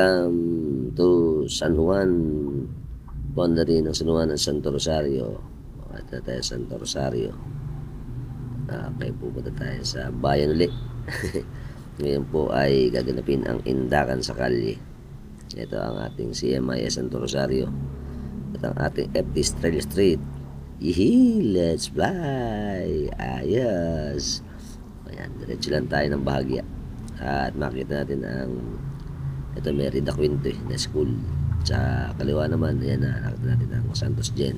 Welcome to San Juan, boundary ng San Juan ng Santo Rosario. Ito tayo Santo Rosario. Okay, pupunta tayo sa bayan ulit. Ngayon po ay gaganapin ang Indakan sa Kalye. Ito ang ating CMIS Santo Rosario at ang ating FT Trail Street. Yee, let's fly! Ayos! Ayan, diretso lang tayo ng bahagya. At makita natin ang ito may Rida Quinte na school. Sa kaliwa naman, ayan na, nakita natin ang Santos Gen.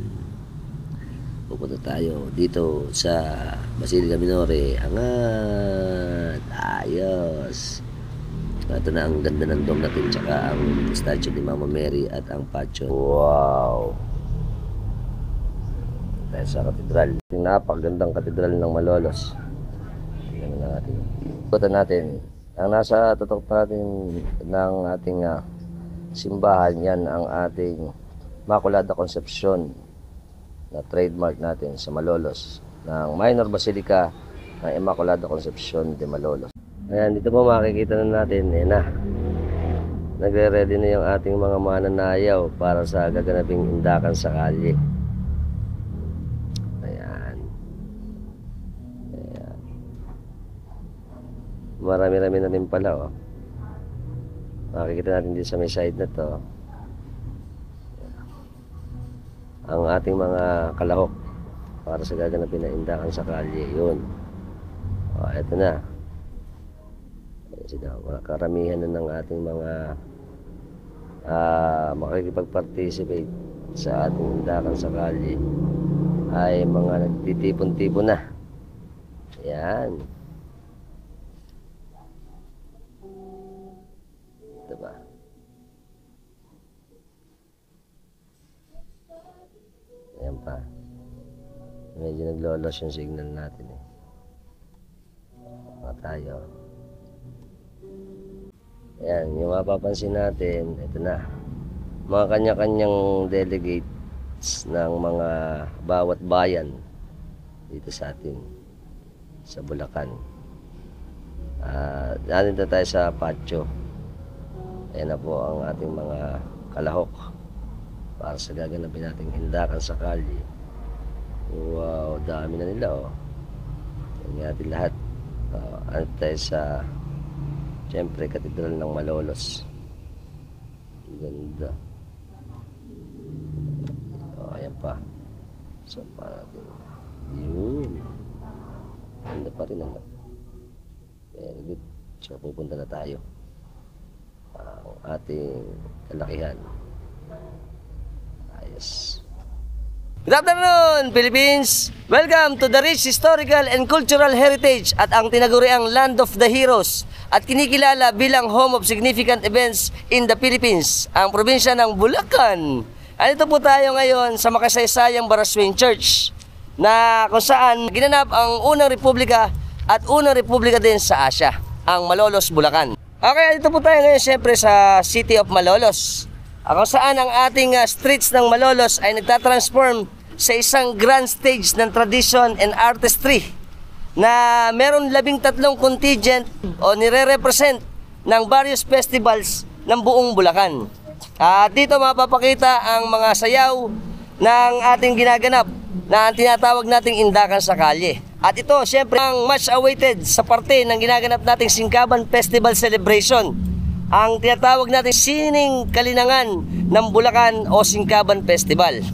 Pupunta tayo dito sa Basilica Minore. Angat! Ayos! Ito na ang ganda ng dome natin, tsaka ang statue ni Mama Mary at ang patio. Wow! Tayo sa katedral. Napakagandang katedral ng Malolos. Tingnan natin. Ikutan natin. Ang nasa tutok natin ng ating simbahan, yan ang ating Immaculada Concepcion na trademark natin sa Malolos ng Minor Basilica ng Immaculada Concepcion de Malolos. Ayan, dito po makikita na natin, nagre-ready na yung ating mga mananayaw para sa gaganaping Indakan sa Kalye. Marami-rami na rin pala, makikita natin dito sa may side na to ang ating mga kalahok para sa gaganapin na Indakan sa Kalye. Yun, eto na, karamihan na ng ating mga makikipag-participate sa ating Indakan sa Kalye ay mga nagtitipon-tipon na. Yan, diba? Ayan pa, medyo naglolos yung signal natin pa tayo. Ayan, yung mapapansin natin, ito na, mga kanya-kanyang delegates ng mga bawat bayan dito sa atin sa Bulacan. Nandito tayo sa patio. Ayan na po ang ating mga kalahok para sa gaganapin nating Indakan sa Kalye. Wow, dami na nila, Tingnan natin lahat. Ano tayo sa, siyempre, Katedral ng Malolos. Ganda. Ayan pa. So, para natin. Yun. Ganda pa rin, Very good. So, pupunta na tayo ang ating kalakihan. Ayos. Good afternoon, Philippines! Welcome to the rich historical and cultural heritage at ang tinaguriang Land of the Heroes at kinikilala bilang home of significant events in the Philippines, ang probinsya ng Bulacan. Andito po tayo ngayon sa makasaysayang Baraswain Church na kung saan ginanap ang unang republika at unang republika din sa Asia, ang Malolos, Bulacan. Okay, dito po tayo ngayon siyempre sa City of Malolos. Kung saan ang ating streets ng Malolos ay nagtatransform sa isang grand stage ng tradition and artistry na meron 13 contingent o nire-represent ng various festivals ng buong Bulacan. At dito mapapakita ang mga sayaw ng ating ginaganap na ang tinatawag nating Indakan sa Kalye. At ito, siyempre, ang much awaited sa parte ng ginaganap nating Singkaban Festival Celebration. Ang tinatawag nating Sining Kalinangan ng Bulacan o Singkaban Festival.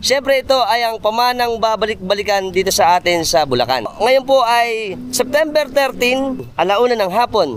Siyempre, ito ay ang pamanang babalik-balikan dito sa atin sa Bulacan. Ngayon po ay September 13, alauna ng hapon,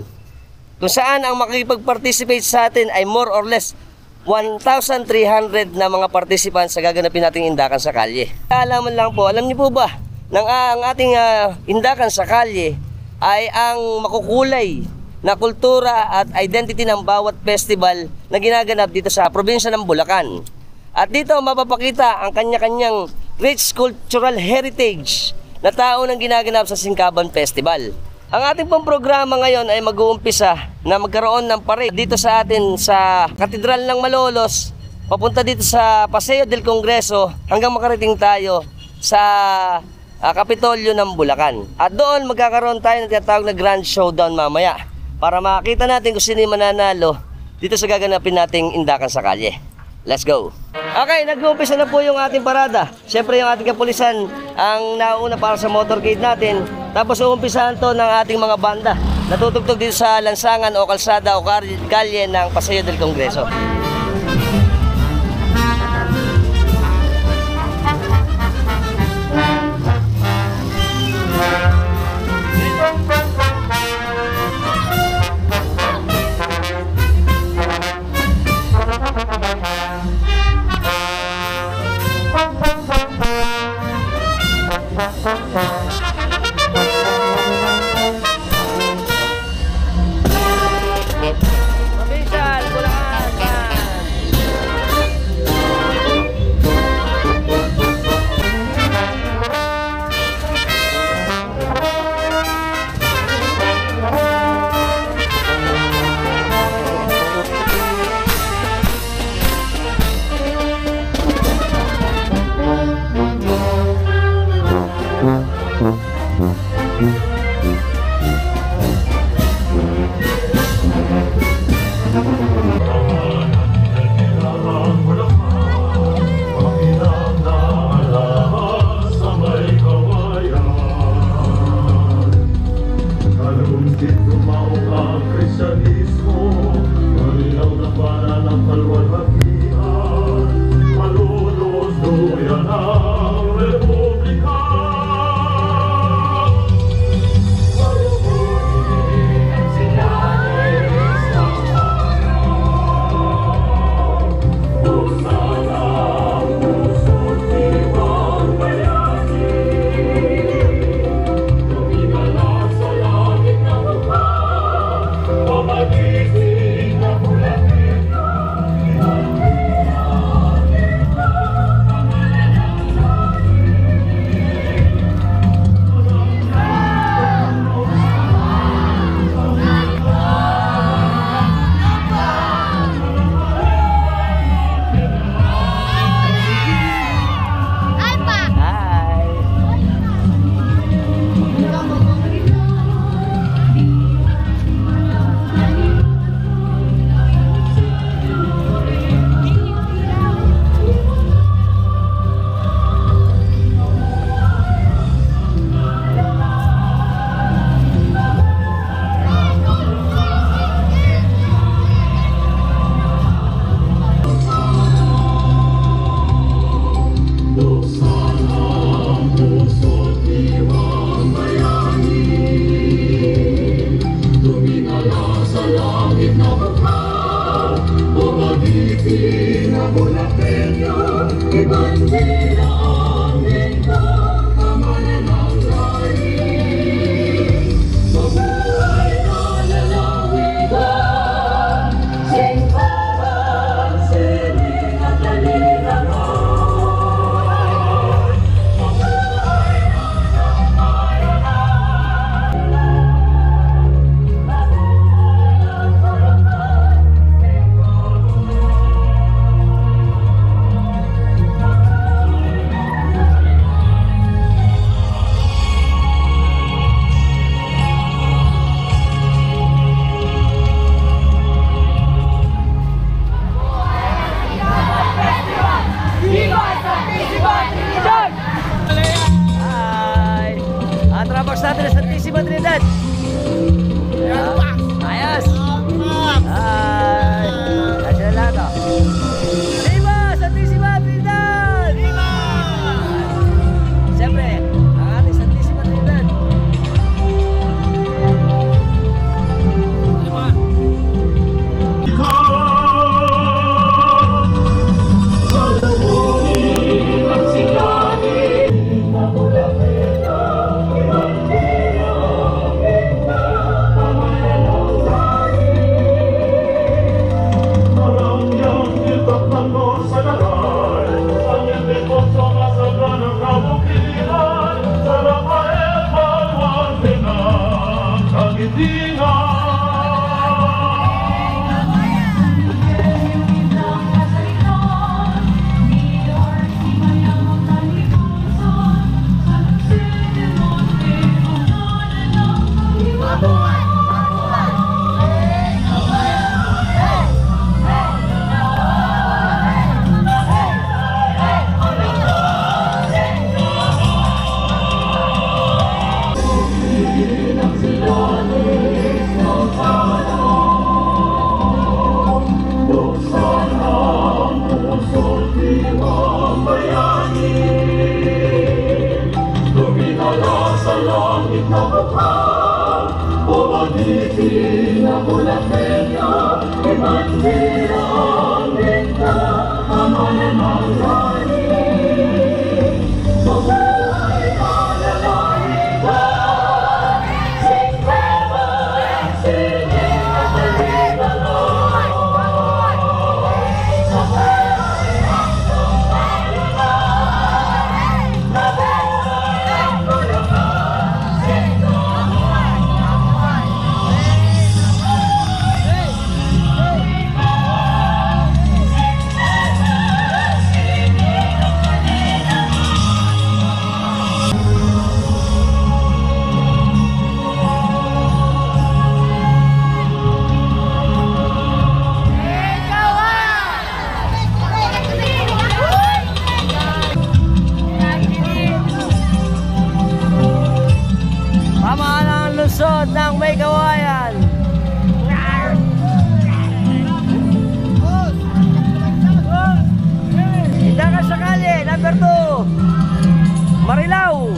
kung saan ang makikipag-participate sa atin ay more or less 1,300 na mga participants sa gaganapin nating Indakan sa Kalye. Alaman lang po, alam niyo po ba, ang ating Indakan sa Kalye ay ang makukulay na kultura at identity ng bawat festival na ginaganap dito sa probinsya ng Bulacan. At dito mapapakita ang kanya-kanyang rich cultural heritage na tao ng ginaganap sa Singkaban Festival. Ang ating pong programa ngayon ay mag-uumpisa na magkaroon ng parade dito sa atin sa Katedral ng Malolos, papunta dito sa Paseo del Congreso hanggang makarating tayo sa Kapitolyo ng Bulacan. At doon magkakaroon tayo ng tinatawag na Grand Showdown mamaya para makita natin kung sino yung mananalo dito sa gaganapin nating indakan sa kalye. Let's go! Okay, nag-uumpisa na po yung ating parada. Siyempre yung ating kapulisan ang nauna para sa motorcade natin. Tapos uumpisahan to ng ating mga banda. Natutugtog dito sa lansangan o kalsada o kalye ng Paseo del Congreso. Tapos natin sa Santissima Trinidad. Ayos. Ay. Kasi na lahat o. Viva Santissima Trinidad! Viva! Siyempre, ang ating Santissima Trinidad. Lumilala sa langit na bukal, pumagiging na Bulakenyo, ibandera ang linta, amalan ng langit. Mabuhay ang lalahigan, sikrema ang sining na baligalan. Sa buhay ang pangkalunan, mabuhay ang Bulacan, Pamahalang lungsod ng May Kawayan. Hindakan sakali, number 2, Marilao.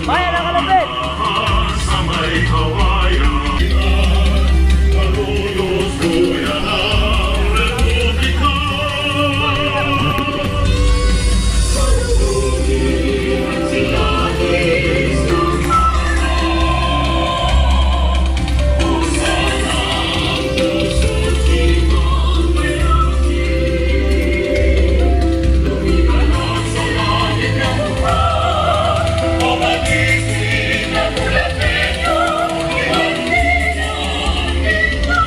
Bayan ng Kalupit! sa may kawayan, kalulus kuya ng Republika. Salubungin sila Kristo, kung saan ang puso't ibang mayroon. Lumiganap sa langit ng buhay, pumagiging na Bulakenyo, ibandera ang linta,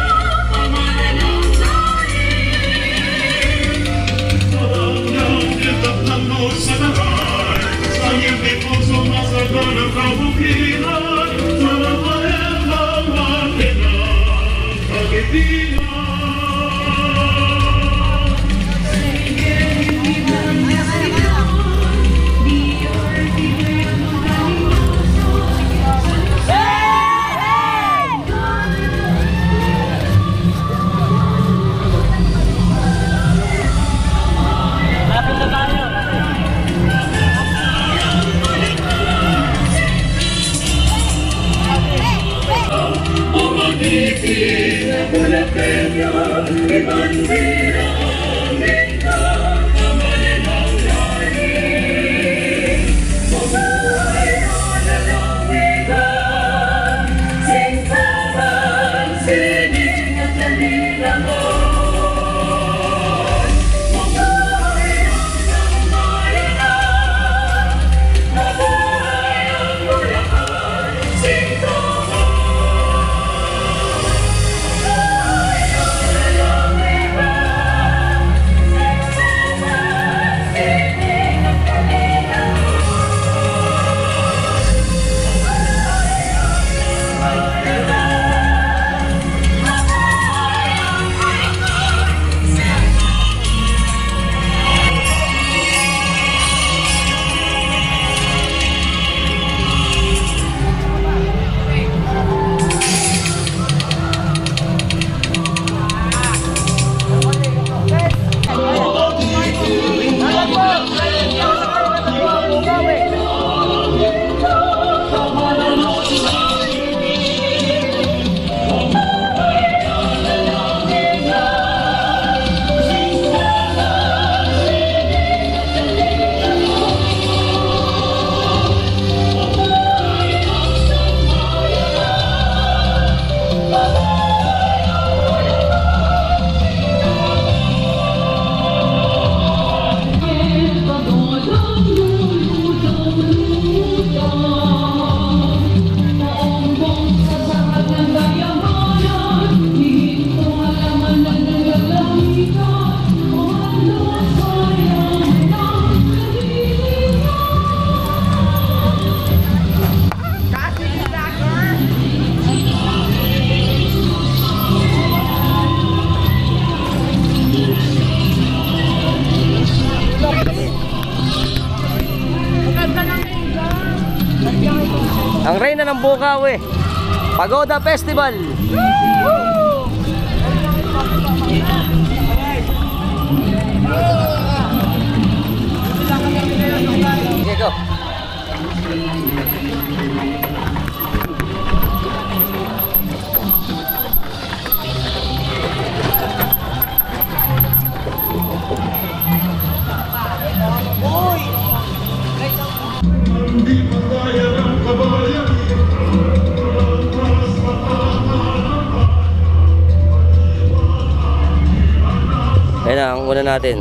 pamalan ng langit. Parang nagditap ng luz sa daray, sa iyong tipong sumasagot ng kabukiran, sa labayan ng makinang pag-ibig. Ang reyna ng Bukawi, Pagoda Festival. Okay, go. Hindi madaya ng kabayan. Ayan na, ang una natin.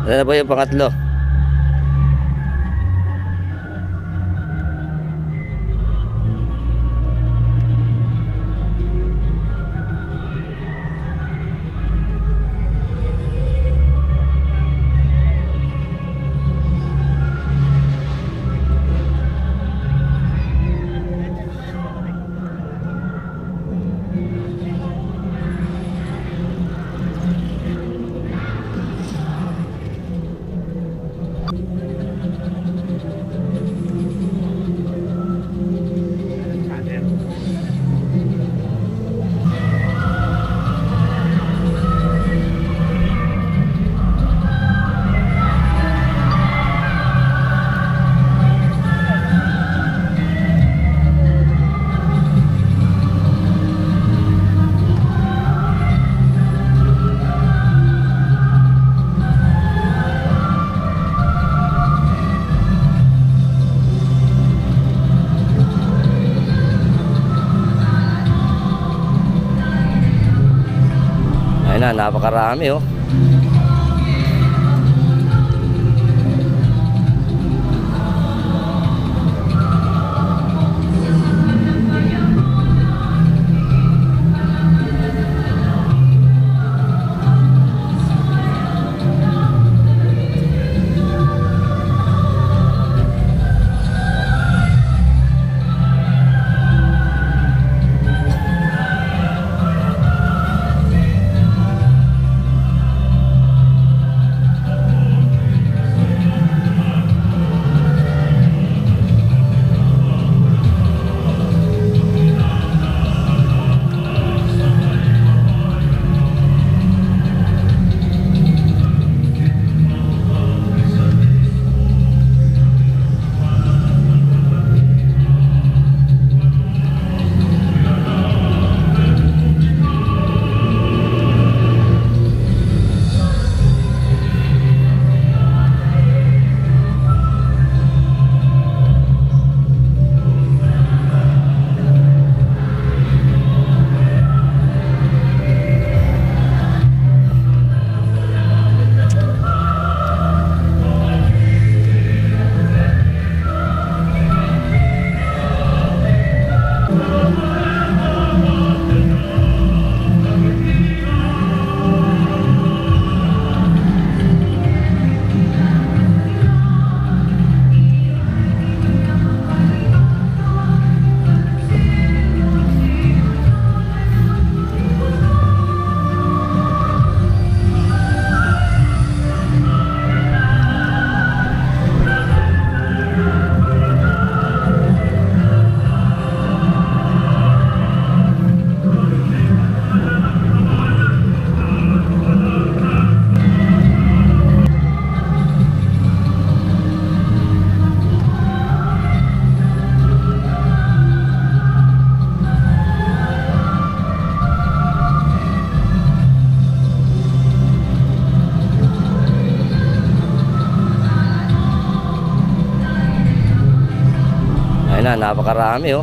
Ano na ba yung pangatlo? Ayun na, napakarami oh. Ayun na, napakarami oh.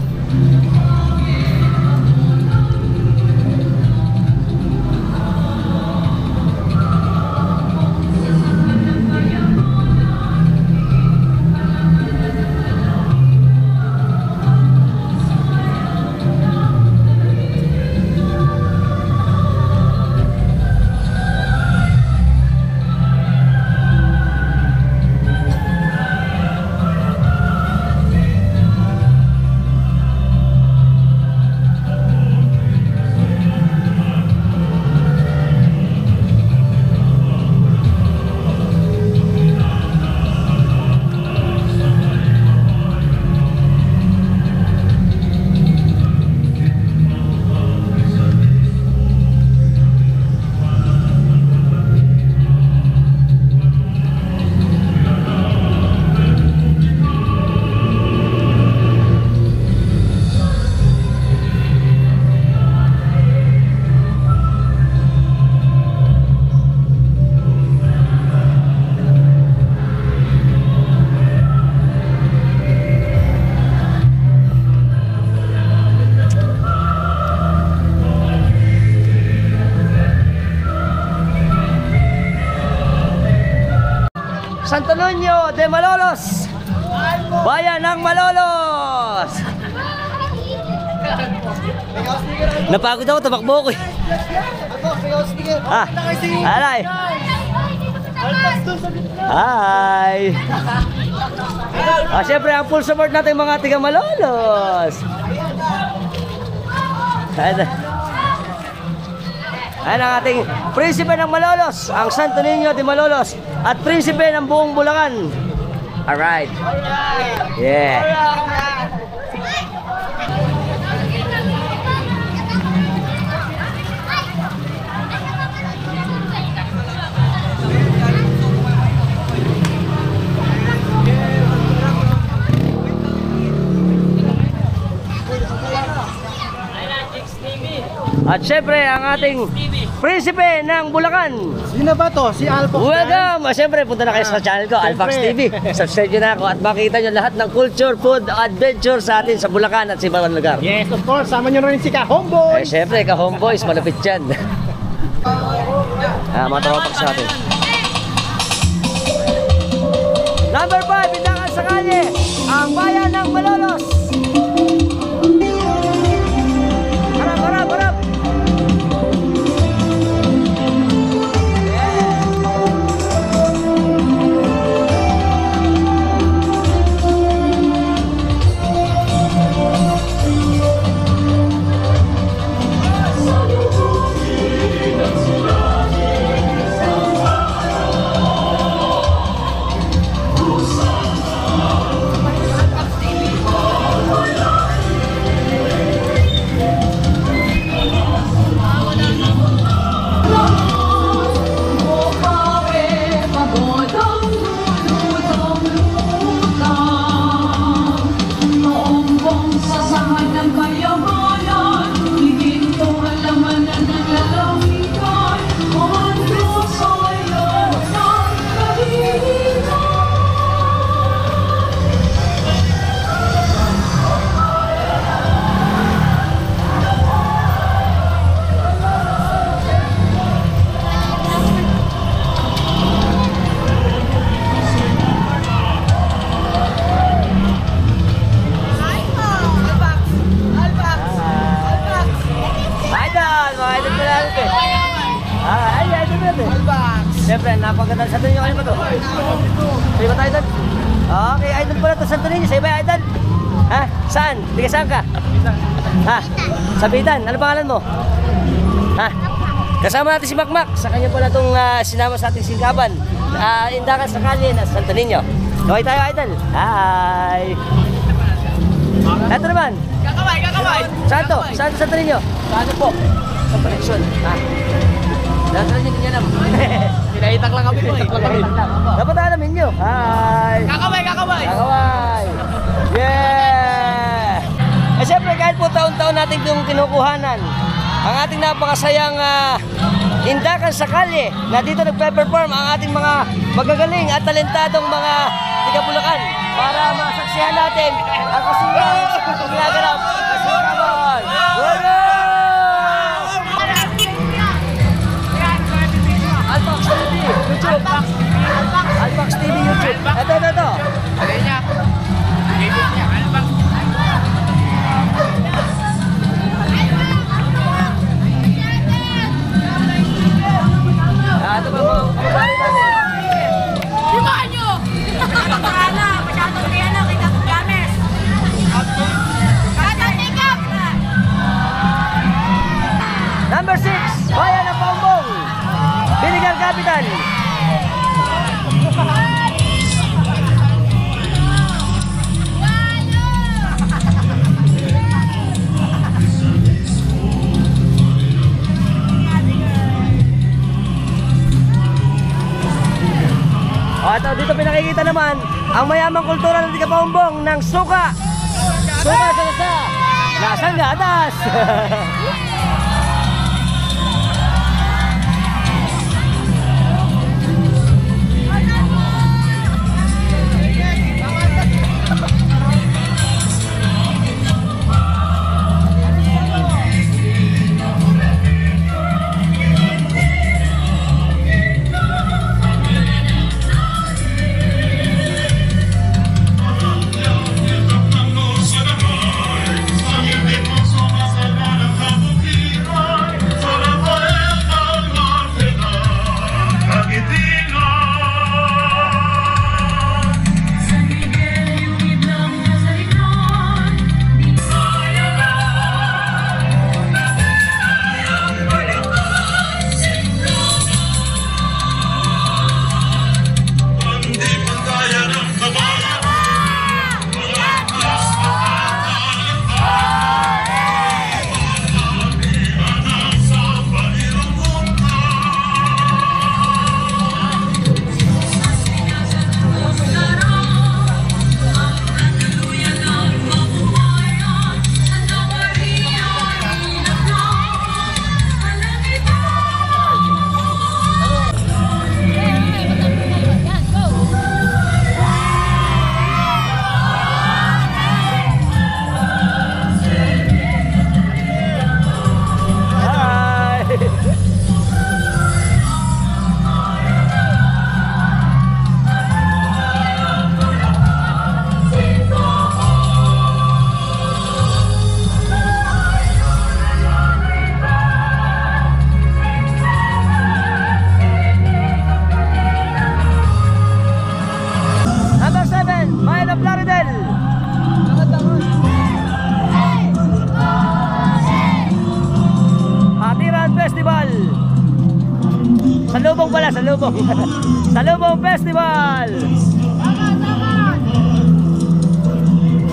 Santo Niño de Malolos, bayan ng Malolos. Napagod ako, tumakbo ko eh. Ah, alay. Hi. Siyempre ang full support natin mga tiga Malolos. Ayan ang ating prinsipe ng Malolos, ang Santo Niño de Malolos, at prinsipe ng buong Bulacan. Alright. Yeah. At syempre ang ating prinsipe ng Bulacan. Sino ba to? Si Alpha. Welcome! Syempre punta na kayo sa channel ko, Alphax TV. Subscribe nyo na ako at makita nyo lahat ng culture, food, adventure sa atin sa Bulacan at sa ibang lugar. Yes, of course. Sama nyo rin si Ka-Homeboy. Syempre, Ka-Homeboys, malapit yan. Mga tropa sa atin. Number 5, Indakan sa Kalye, ang bayan ng Malolos. Harap, harap, harap. Siyempre, napagandang Santo Niño. Ano ba ito? Sa iba tayo doon? Okay, idol pala ito Santo Niño. Sa iba, idol? Ha? Saan? Tiga saan ka? Ha? Sa Bitan. Ano pangalan mo? Ha? Kasama natin si Makmak. Sa kanya pala itong sinama sa ating singkaban. Indakan sa Kalye na Santo Niño. Okay tayo, idol? Hi! Ito naman. Kakaway, kakaway! Saan to? Saan to Santo Niño? Ano po? Sa koleksyon. Ha? Santo Niño, ganyan naman. Pinaitak lang kami po eh. Dapat alamin nyo. Hi! Kakaway, kakaway! Kakaway! Yeah! Eh siyempre kahit po taon-taon natin itong kinukuhanan, ang ating napakasayang Indakan sa Kalye na dito nagpe-perform ang ating mga magagaling at talentadong mga tiga-Bulacan para masaksihan natin ang kasiyahan ng ginaganap. Kasiyahan! Bueno! Alpax TV, YouTube. Alpax TV, YouTube. Ito. Alay niya. Edit niya. Ano bang? Ito ba mga kababali natin? Limaan nyo! Pakala! Masyadong kaya na kay Dr. Games! Take up! Number 6, Bayan ng Paumbong, Biligan Capital. At dito pinakikita naman ang mayamang kultura ng Tigapaumbong ng suka. Suka sa lasa. Lasang gatas. Some of them also pala, salubong. Salubong Festival.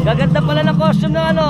Gaganda pala ng costume ng ano.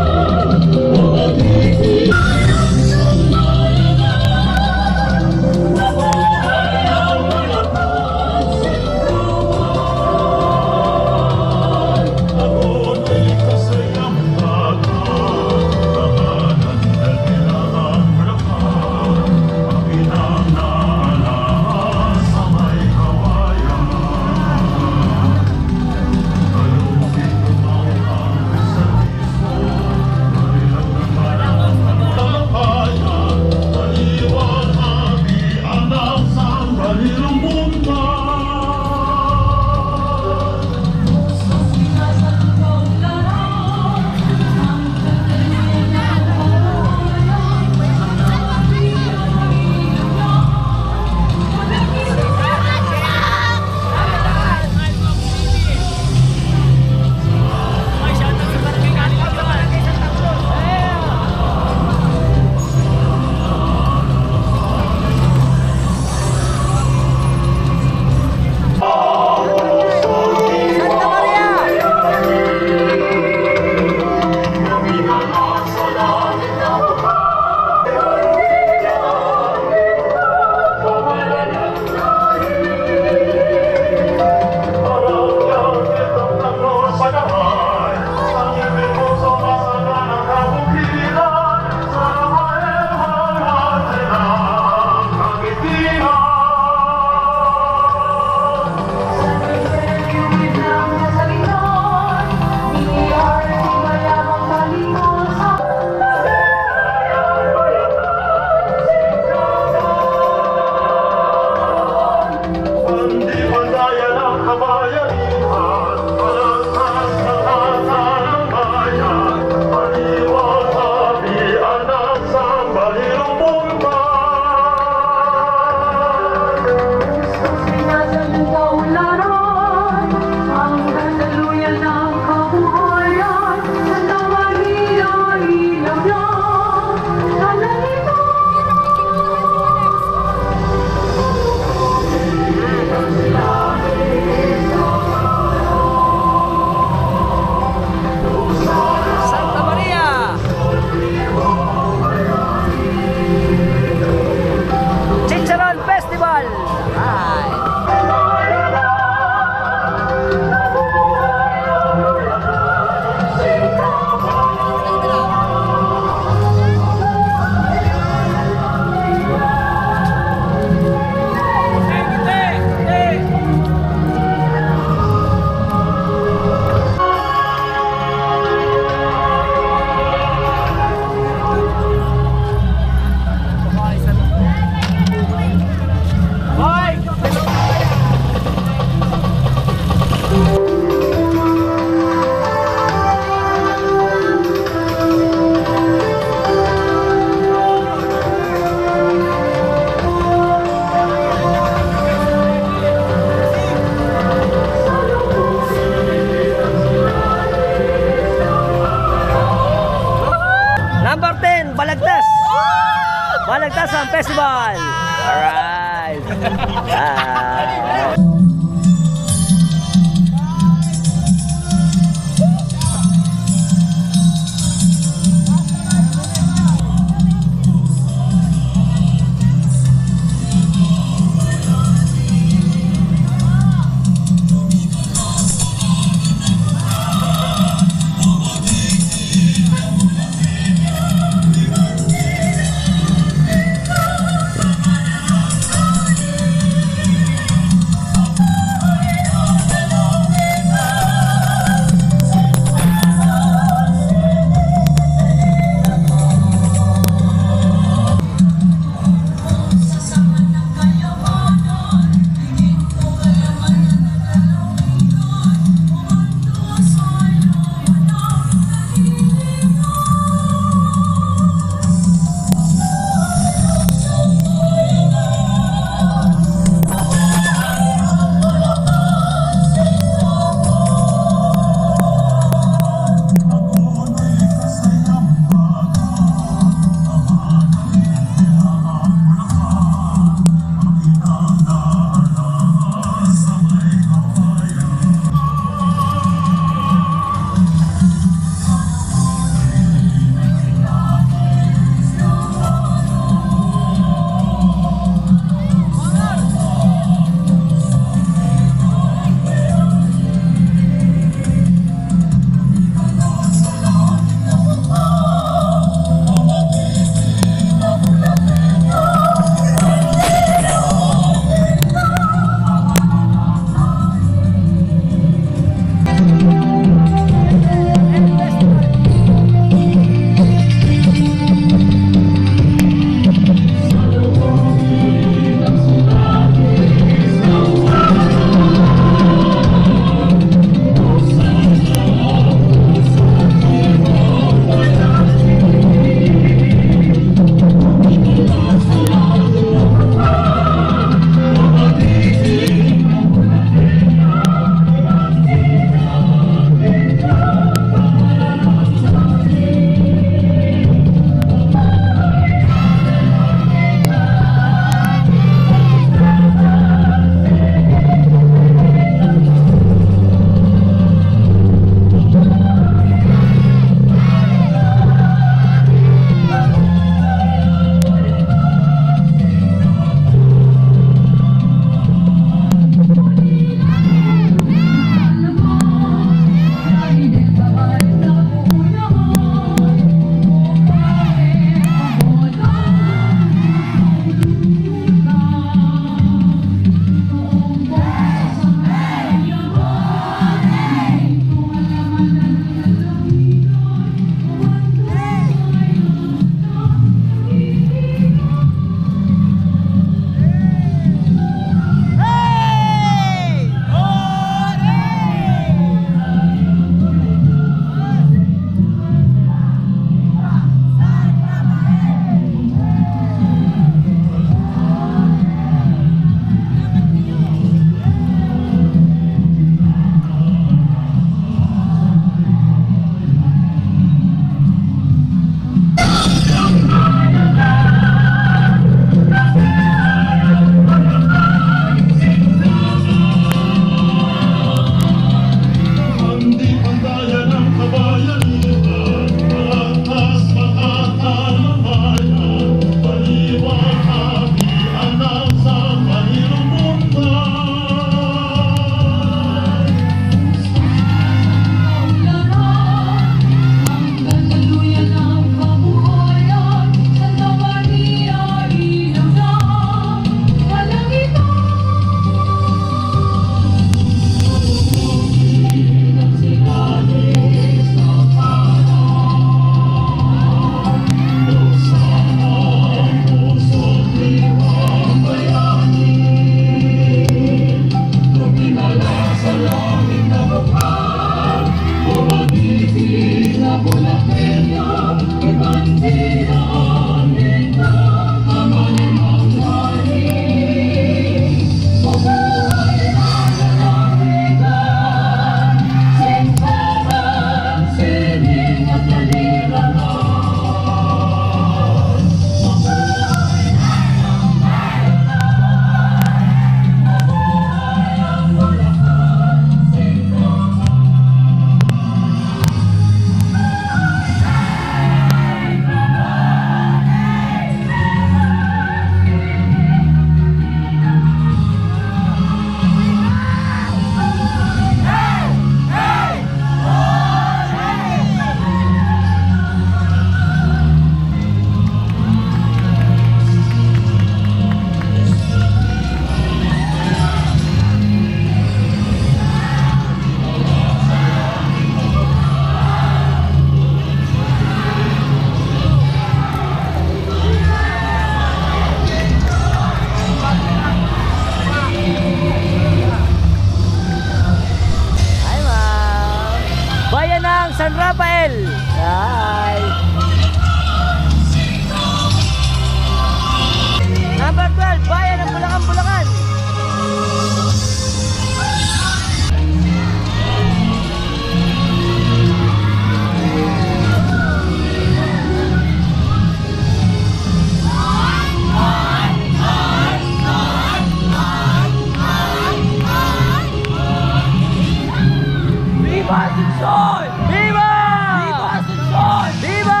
Asuncion! Viva! Viva Asuncion! Viva!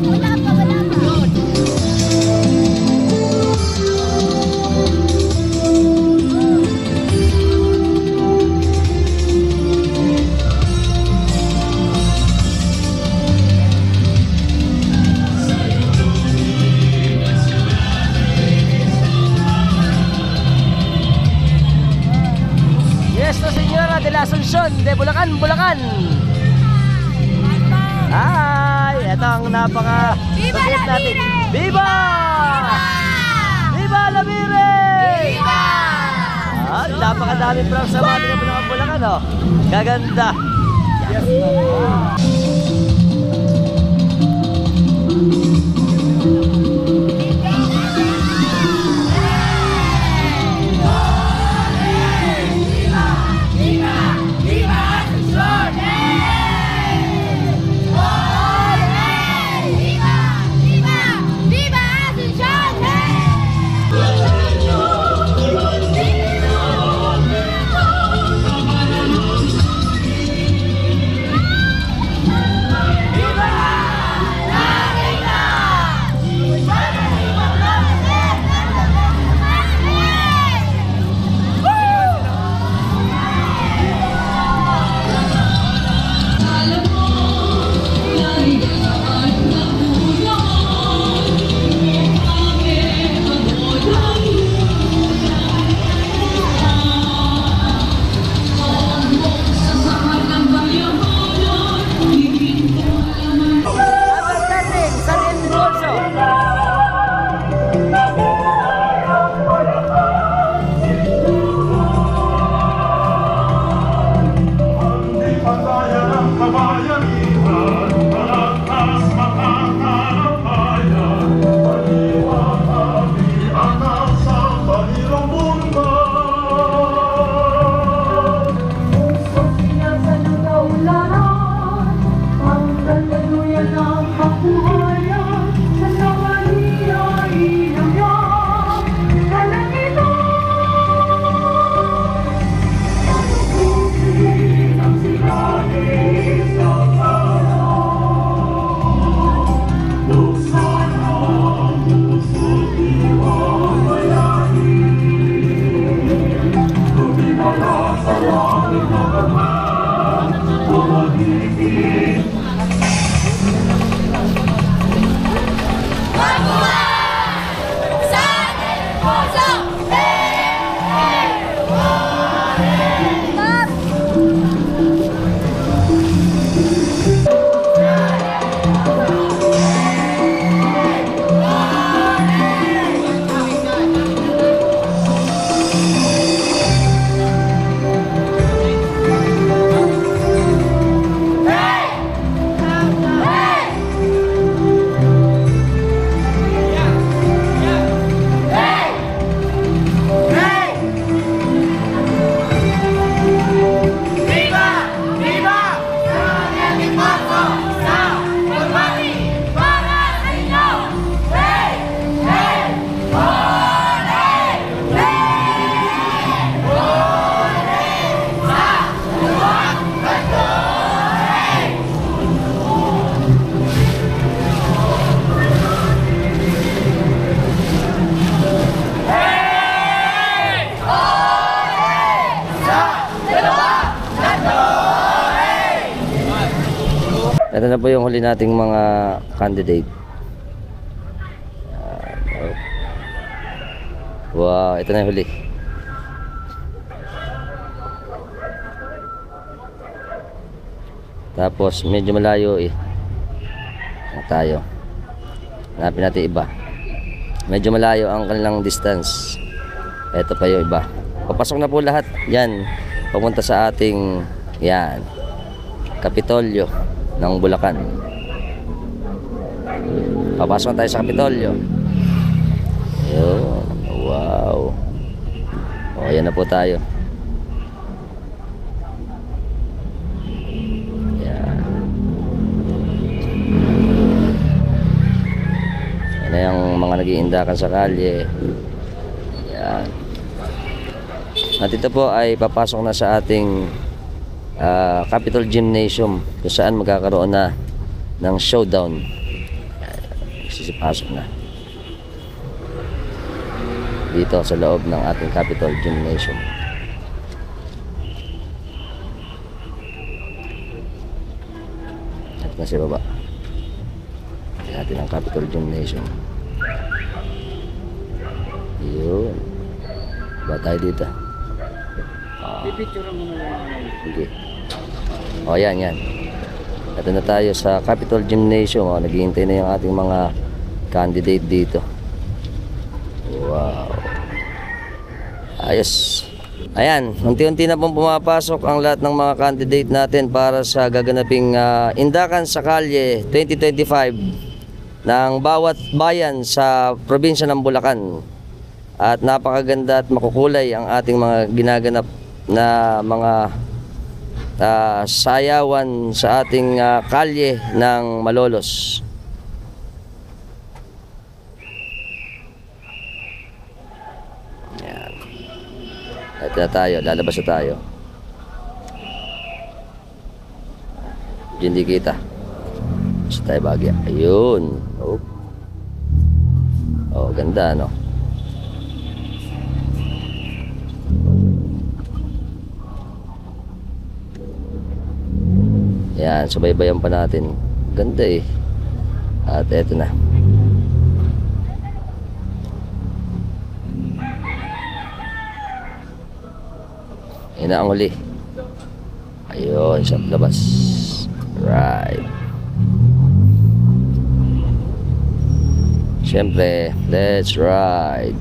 Wala pa. Nuestra Señora de la Asuncion de Bulacan, Bulacan. Hi! Ito ang napaka Viva sweet la natin. Mire! Viva! Viva la Mire! Viva! Napakadami from sa mga taga Bulacan, Bulacan, oh. Gaganda. Viva Asuncion! Hindi pandaya ng kabayanihan, malagpas makakalampayan. Paniwang kami ang nasa bahirang mundo. Sa sinasan ng kaulanan, ang kaluyan ng kabuhayan, sa nawaliya inangyan, kalangitan. Tanukusin ang siganin sa kalan, buksan ang puso't iwawalain. Tumimala sa langit na kaman, tumagiging Ito na po yung huli nating mga candidate. Wow, ito na yung huli. Tapos medyo malayo eh. Tayo. Hanapin natin iba. Medyo malayo ang kanilang distance. Ito pa yung iba. Papasok na po lahat. Yan. Papunta sa ating yan. Kapitolyo ng Bulacan. Papasok na tayo sa Kapitolyo. Yun. Wow. O, ayan na po tayo. Yan. Yan na yung mga nag-iindakan sa kalye. Yan. At ito po ay papasok na sa ating Capitol Gymnasium kung saan magkakaroon na ng showdown. Sisipasok na dito sa loob ng ating Capitol Gymnasium. At na sa baba natin ang Capitol Gymnasium. Yun. Ba tayo dito? Pipicture mo na lang. Sige. O yan. Ito na tayo sa Capitol Gymnasium. O, naghihintay na yung ating mga candidate dito. Wow. Ayos. Ayan, unti-unti na pong pumapasok ang lahat ng mga candidate natin para sa gaganaping Indakan sa Kalye 2025 ng bawat bayan sa probinsya ng Bulacan. At napakaganda at makukulay ang ating mga ginaganap na mga sayawan sa ating kalye ng Malolos. Yan. Ito na tayo, lalabas na tayo. Hindi kita. Basta tayo bagya. Ayun. Oh, ganda, no? Yan, subaybayan pa natin. Ganda eh. At eto na. Yan na ang huli. Ayun, sa labas. Right. Siyempre, let's ride.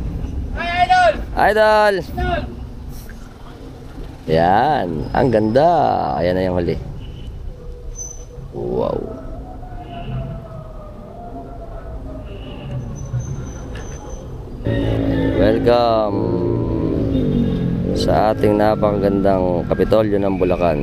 Ay, idol! Idol! Yan, ang ganda. Ayan na yung huli. Wow. Welcome sa ating napakagandang Kapitolyo ng Bulacan.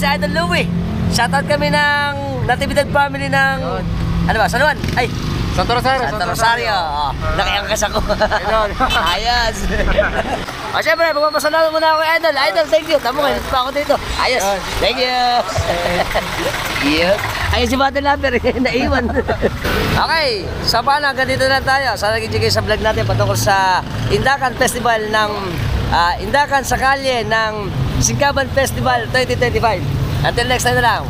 si Idol Louie. Shoutout kami ng Natividad family ng... Ano ba? San Juan? Ay, Santo Rosario. Santo Rosario. Nakiangkas ako. Ayos. O syempre, magpapasalala muna ako, Idol. Idol, thank you. Tamo ngayon pa ako dito. Ayos. Thank you. Yes. Ayos si Battle Lover. Naiwan. Okay. So paano, hanggang dito na tayo. Sana nagigigay sa vlog natin patungkol sa Indakan Festival ng... Indakan sa kalye ng Singkaban Festival 2025. Until next time na lang.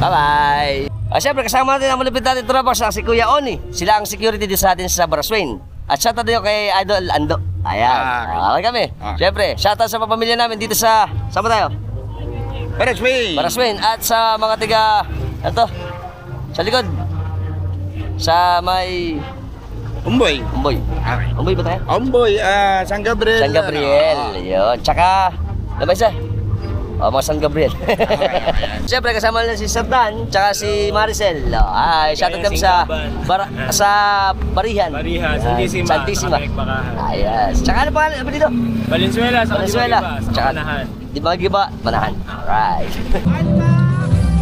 Bye-bye. Siyempre, kasama natin ang malapit natin tropa sa si Kuya Oni. Sila ang security dito sa atin sa Baraswain. At shoutout din kay Idol Ando. Ayan. Okay kami. Siyempre, shoutout sa pamilya namin dito sa... Saan ba tayo? Baraswain. At sa mga tiga... Ano to? Sa likod. Sa may... Umboy. Umboy. Umboy ba tayo? Umboy, San Gabriel. San Gabriel. Yun. Tsaka... Ano ba isa? O, mga San Gabriel. Siyempre, kasama na si Sir Dan, tsaka si Maricel. Ay, shoutout kami sa Barihan. Santissima. Ayos. Tsaka ano pa dito? Valenzuela, sa Valenzuela. Tsaka, Manahan. Di ba giba? Manahan. Alright.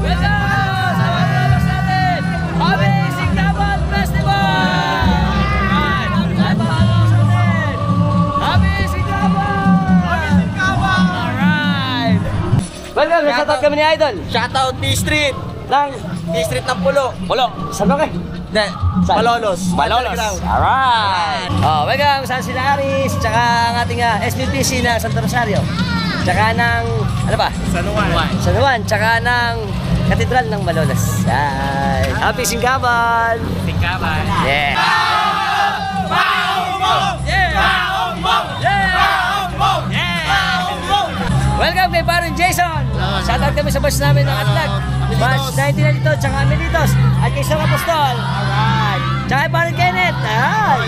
Welcome sa mga labas natin! Happy Singkaban Festival! Happy Singkaban! Alright! Welcome! Shoutout kami ni Idol. Shoutout D-Street. Ng D-Street ng Pulo. Saan ba kayo? Saan? Malolos. Alright! Oh, welcome sa sila Aris, tsaka ang ating SPPC na Santo Rosario. Tsaka ng, ano ba? San Juan, tsaka ng Katedral ng Malolos. Yan. Happy Singkaban! Singkaban. Yeah! Welcome kay Baron Jason! Shoutout kami sa batch namin ng Atlag. Batch 19 dito, tsaka Amelitos. At kay Sir Apostol. Alright. Tsaka kay Baron Kenneth. Ayan.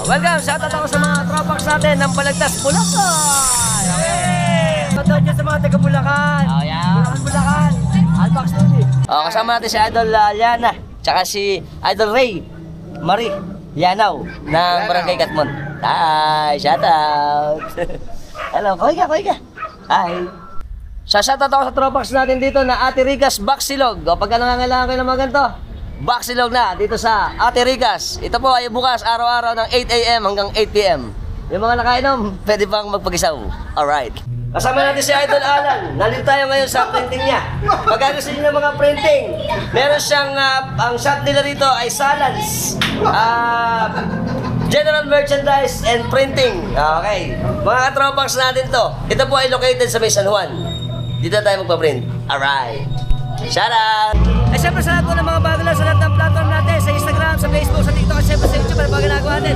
Welcome, shoutout ako sa mga tropax natin ng Balagtas, Bulacan. Shoutout dyan sa mga taga Bulacan. Oh, yeah. Bulacan. Alpax Studio. Oh, kasama natin si Idol Liana. Tsaka si Idol Ray Marie Lianaw ng Barangay Katmon. Hi, shoutout. Hello, koy ka. Hi. Shoutout ako sa tropax natin dito na Ate Ricas Baksilog. O pagka nangangailangan kayo ng mga ganito, Baksilog na dito sa Ate Ricas. Ito po ay bukas araw-araw ng 8 AM hanggang 8 PM. Yung mga nakainom, pwede pang magpag-isaw. Alright. Kasama natin si Idol Alan. Nandito tayo ngayon sa printing niya. Pagka gusto niyo ng mga printing, meron siyang, ang shop nila rito ay Salans. General Merchandise and Printing. Okay. Mga katropax natin to. Ito po ay located sa May San Juan. Dito tayo magpa-print. Alright. Shout out! Ay syempre sa lahat po ng mga bago lang sa lahat ng platform natin, sa Instagram, sa Facebook, sa TikTok, at syempre sa YouTube, ano ba ginagawa natin?